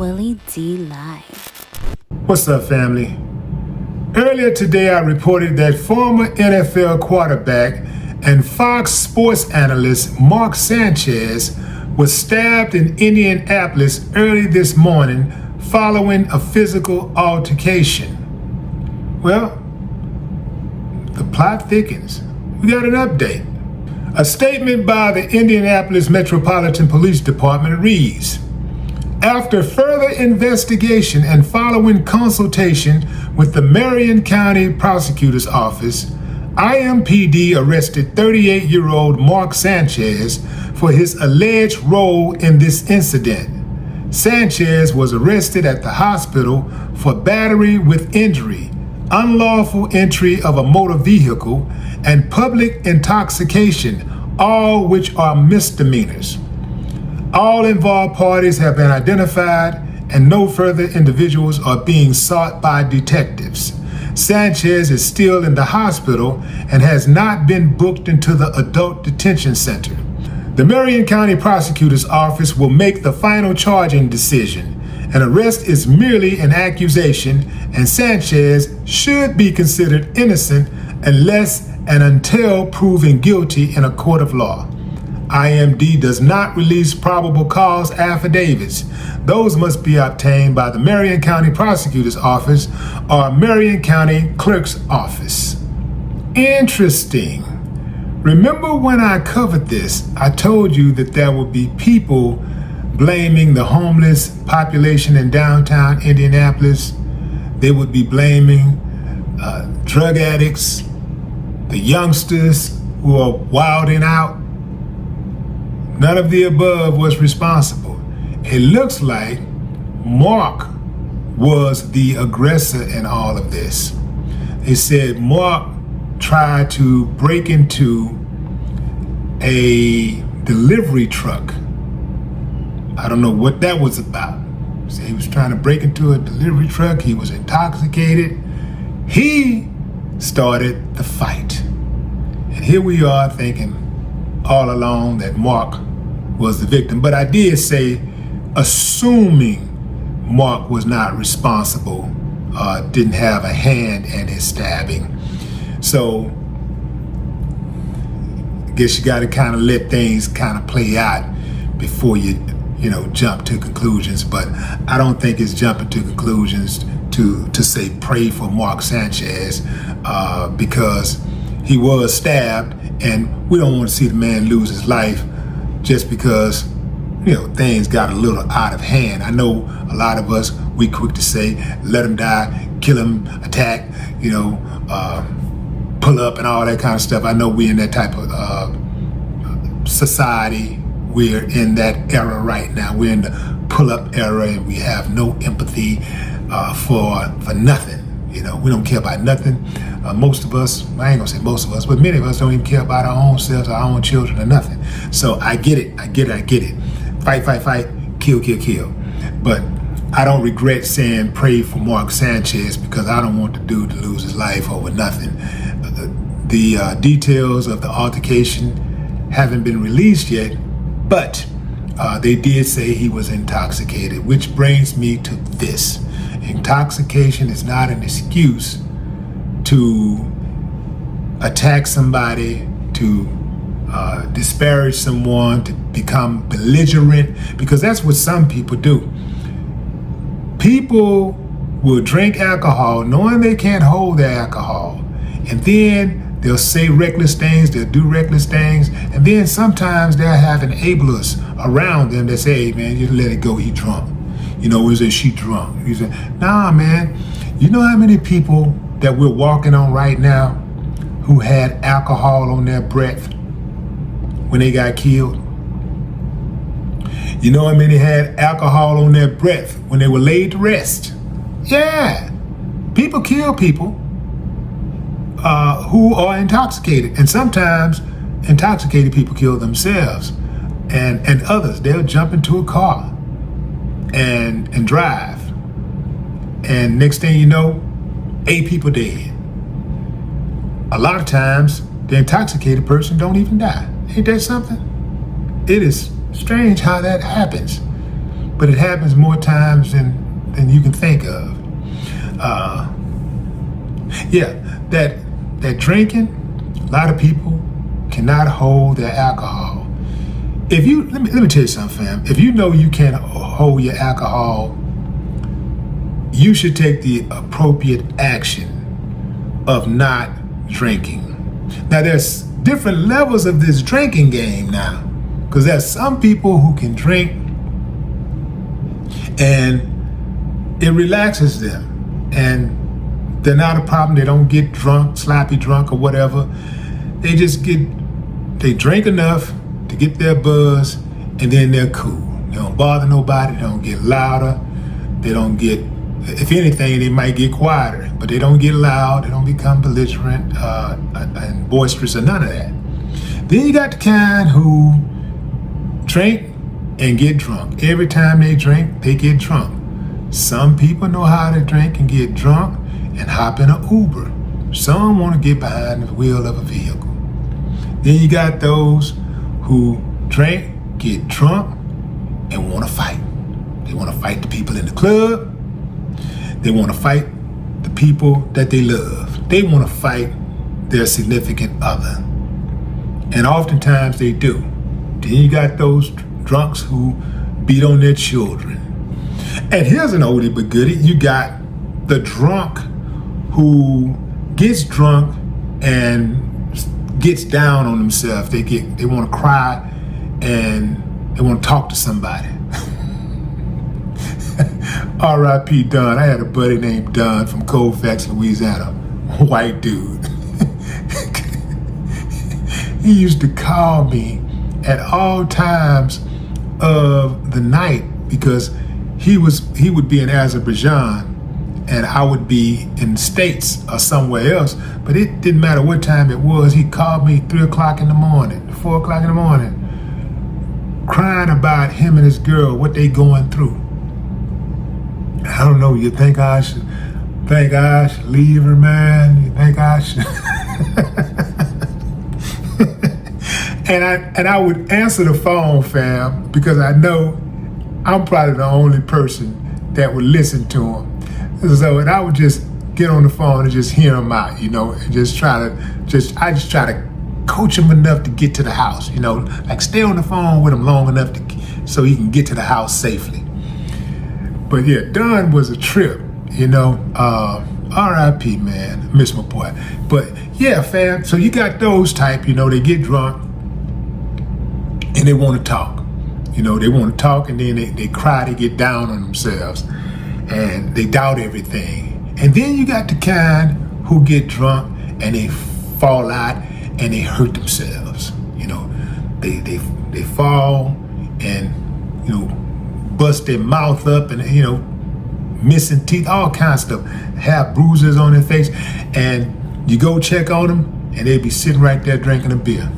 Willie D Live. What's up, family? Earlier today, I reported that former NFL quarterback and Fox Sports analyst Mark Sanchez was stabbed in Indianapolis early this morning following a physical altercation. Well, the plot thickens. We got an update. A statement by the Indianapolis Metropolitan Police Department reads, after further investigation and following consultation with the Marion County Prosecutor's Office, IMPD arrested 38-year-old Mark Sanchez for his alleged role in this incident. Sanchez was arrested at the hospital for battery with injury, unlawful entry of a motor vehicle, and public intoxication, all which are misdemeanors. All involved parties have been identified and no further individuals are being sought by detectives. Sanchez is still in the hospital and has not been booked into the adult detention center. The Marion County Prosecutor's Office will make the final charging decision. An arrest is merely an accusation, and Sanchez should be considered innocent unless and until proven guilty in a court of law. IMD does not release probable cause affidavits. Those must be obtained by the Marion County Prosecutor's Office or Marion County Clerk's Office. Interesting. Remember when I covered this, I told you that there would be people blaming the homeless population in downtown Indianapolis. They would be blaming drug addicts, the youngsters who are wilding out. None of the above was responsible. It looks like Mark was the aggressor in all of this. They said Mark tried to break into a delivery truck. I don't know what that was about. So he was trying to break into a delivery truck. He was intoxicated. He started the fight. And here we are thinking all along that Mark was the victim. But I did say, assuming Mark was not responsible, didn't have a hand in his stabbing. So I guess you got to kind of let things kind of play out before you jump to conclusions. But I don't think it's jumping to conclusions to say pray for Mark Sanchez because he was stabbed, and we don't want to see the man lose his life just because things got a little out of hand. I know a lot of us, we quick to say let him die, kill him, attack, pull up and all that kind of stuff. I know we're in that type of society. We're in that era right now. We're in the pull-up era, and we have no empathy for nothing. We don't care about nothing. Most of us, I ain't gonna say most of us, but many of us don't even care about our own selves, our own children, or nothing. So I get it. Fight, kill. But I don't regret saying pray for Mark Sanchez because I don't want the dude to lose his life over nothing. The details of the altercation haven't been released yet, but they did say he was intoxicated, which brings me to this. Intoxication is not an excuse to attack somebody, to disparage someone, to become belligerent, because that's what some people do. People will drink alcohol knowing they can't hold their alcohol, and then they'll say reckless things, they'll do reckless things, and then sometimes they'll have enablers around them that say, hey man, just let it go, he drunk. Is it she drunk? You say, nah man, you know how many people that we're walking on right now who had alcohol on their breath when they got killed? You know how many had alcohol on their breath when they were laid to rest? Yeah, people kill people who are intoxicated, and sometimes intoxicated people kill themselves and others. They'll jump into a car and drive, and next thing you know, 8 people dead. A lot of times the intoxicated person don't even die. Ain't that something? It is strange how that happens. but it happens more times than you can think of. That drinking, a lot of people cannot hold their alcohol. Let me tell you something, fam. If you know you can't hold your alcohol, you should take the appropriate action of not drinking. Now, there's different levels of this drinking game now, because there's some people who can drink and it relaxes them, and they're not a problem. They don't get drunk, sloppy drunk or whatever. They drink enough to get their buzz, and then they're cool. They don't bother nobody. They don't get louder. They don't get, if anything, they might get quieter, but they don't get loud. They don't become belligerent and boisterous or none of that. Then you got the kind who drink and get drunk. Every time they drink, they get drunk. Some people know how to drink and get drunk and hop in an Uber. Some want to get behind the wheel of a vehicle. Then you got those who drink, get drunk, and want to fight. They want to fight the people in the club. They want to fight the people that they love. They want to fight their significant other. And oftentimes they do. Then you got those drunks who beat on their children. And here's an oldie but goodie. You got the drunk who gets drunk and gets down on themselves. They want to cry and they want to talk to somebody. R.I.P. Don. I had a buddy named Don from Colfax, Louisiana. White dude. He used to call me at all times of the night because he would be in Azerbaijan and I would be in the States or somewhere else, but it didn't matter what time it was. He called me 3 o'clock in the morning, 4 o'clock in the morning, crying about him and his girl, what they going through. I don't know, you think I should leave her, man? You think I should? And I would answer the phone, fam, because I know I'm probably the only person that would listen to him. So, and I would just get on the phone and just hear him out, and just try to coach him enough to get to the house, like stay on the phone with him long enough so he can get to the house safely. But yeah, Don was a trip, R.I.P. man, miss my boy. But yeah, fam, so you got those type, they get drunk and they want to talk. They want to talk and then they cry, they get down on themselves and they doubt everything. And then you got the kind who get drunk and they fall out and they hurt themselves. They fall and, bust their mouth up and, missing teeth, all kinds of stuff, have bruises on their face. And you go check on them and they be sitting right there drinking a beer.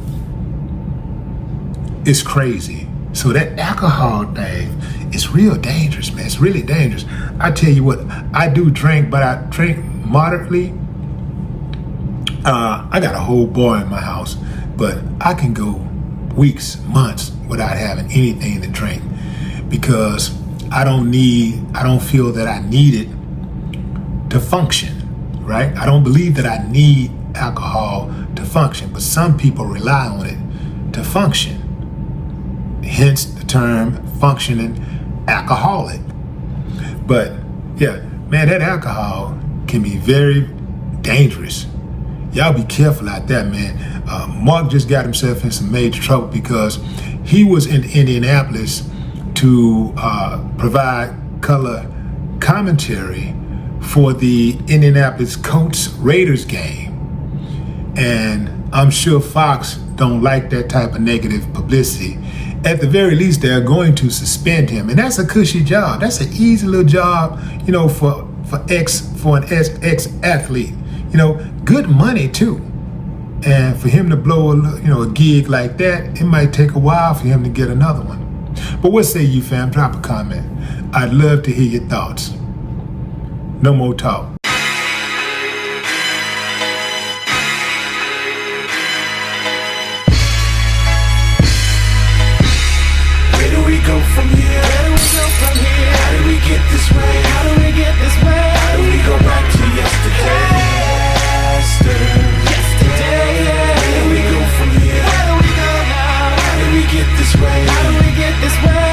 It's crazy. So that alcohol thing is real dangerous, man. It's really dangerous. I tell you what, I do drink, but I drink moderately. I got a whole bar in my house, but I can go weeks, months without having anything to drink because I don't feel that I need it to function, right? I don't believe that I need alcohol to function, but some people rely on it to function. Hence the term functioning alcoholic. But yeah, man, that alcohol can be very dangerous. Y'all be careful out there, man. Mark just got himself in some major trouble because he was in Indianapolis to provide color commentary for the Indianapolis Colts-Raiders game. And I'm sure Fox don't like that type of negative publicity. At the very least, they're going to suspend him. And that's a cushy job. That's an easy little job, for an ex-athlete. Good money too. And for him to blow a gig like that, it might take a while for him to get another one. But what say you, fam? Drop a comment. I'd love to hear your thoughts. No more talk. Where do we go from here? way? How do we get this way?